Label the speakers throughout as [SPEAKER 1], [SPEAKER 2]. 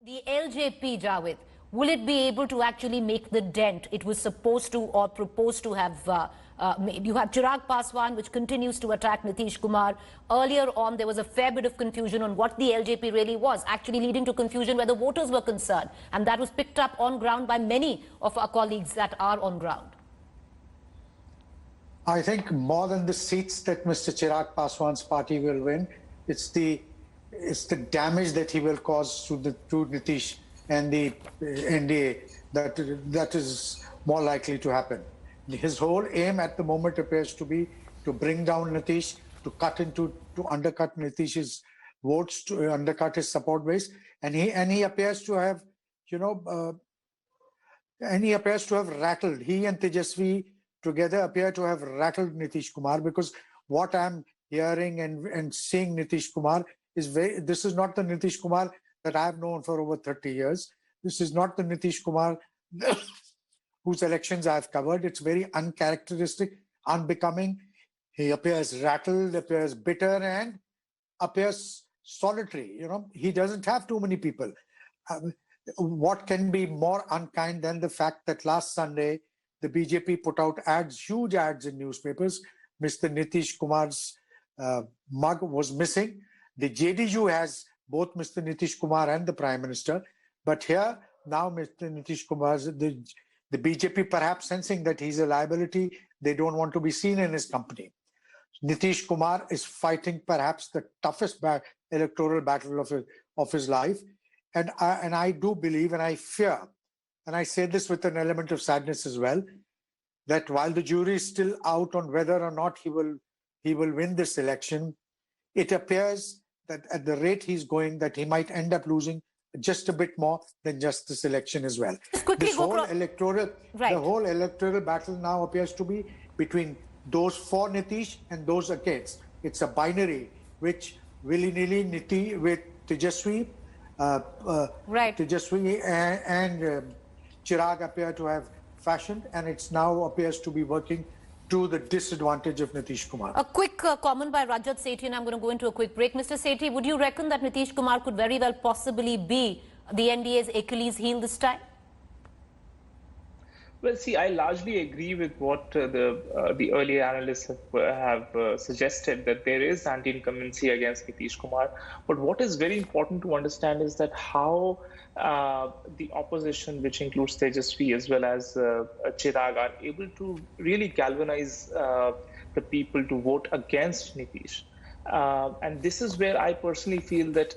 [SPEAKER 1] The LJP, Javed, will it be able to actually make the dent it was supposed to or proposed to have made? You have Chirag Paswan, which continues to attack Nitish Kumar. Earlier on, there was a fair bit of confusion on what the LJP really was, actually leading to confusion where the voters were concerned. And that was picked up on ground by many of our colleagues that are on ground.
[SPEAKER 2] I think more than the seats that Mr. Chirag Paswan's party will win, it's the damage that he will cause to Nitish and the NDA that is more likely to happen. His whole aim at the moment appears to be to bring down Nitish, to undercut Nitish's votes, to undercut his support base, and he appears to have, rattled. He and Tejasvi together appear to have rattled Nitish Kumar, because what I'm hearing and seeing Nitish Kumar this is not the Nitish Kumar that I've known for over 30 years. This is not the Nitish Kumar whose elections I've covered. It's very uncharacteristic, unbecoming. He appears rattled, appears bitter, and appears solitary. He doesn't have too many people. What can be more unkind than the fact that last Sunday, the BJP put out ads, huge ads in newspapers. Mr. Nitish Kumar's mug was missing. The JDU has both Mr. Nitish Kumar and the Prime Minister. But here, now Mr. Nitish Kumar, the BJP perhaps sensing that he's a liability, they don't want to be seen in his company. Nitish Kumar is fighting perhaps the toughest electoral battle of his life. And I do believe, and I fear, and I say this with an element of sadness as well, that while the jury is still out on whether or not he will win this election, it appears that at the rate he's going, that he might end up losing just a bit more than just this election as well. The whole electoral battle now appears to be between those for Nitish and those against. It's a binary, which willy-nilly Nitish with Tejasvi, Tejasvi and Chirag appear to have fashioned, and it's now appears to be working to the disadvantage of Nitish Kumar.
[SPEAKER 1] A quick comment by Rajat Sethi, and I'm going to go into a quick break. Mr. Sethi, would you reckon that Nitish Kumar could very well possibly be the NDA's Achilles heel this time?
[SPEAKER 3] Well, see, I largely agree with what the earlier analysts have suggested, that there is anti-incumbency against Nitish Kumar. But what is very important to understand is that how the opposition, which includes Tejasvi as well as Chirag, are able to really galvanize the people to vote against Nitish. And this is where I personally feel that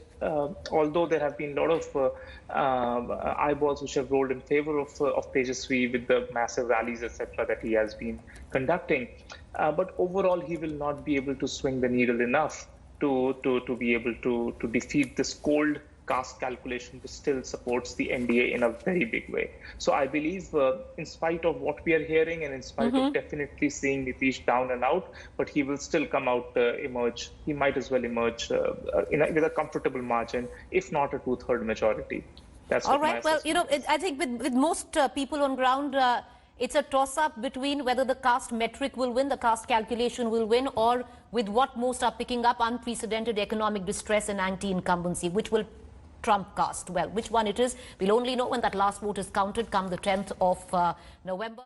[SPEAKER 3] although there have been a lot of eyeballs which have rolled in favor of Tejasvi with the massive rallies, etc., that he has been conducting, but overall he will not be able to swing the needle enough to be able to defeat this cold caste calculation, which still supports the NDA in a very big way. So I believe, in spite of what we are hearing, and in spite of definitely seeing Nitish down and out, but he will still come out, emerge. He might as well emerge with a comfortable margin, if not a 2/3 majority. That's
[SPEAKER 1] all right. Well, I think with most people on ground, it's a toss-up between whether the caste metric will win, the caste calculation will win, or with what most are picking up, unprecedented economic distress and anti-incumbency, which will trump caste. Well, which one it is, we'll only know when that last vote is counted come the 10th of November.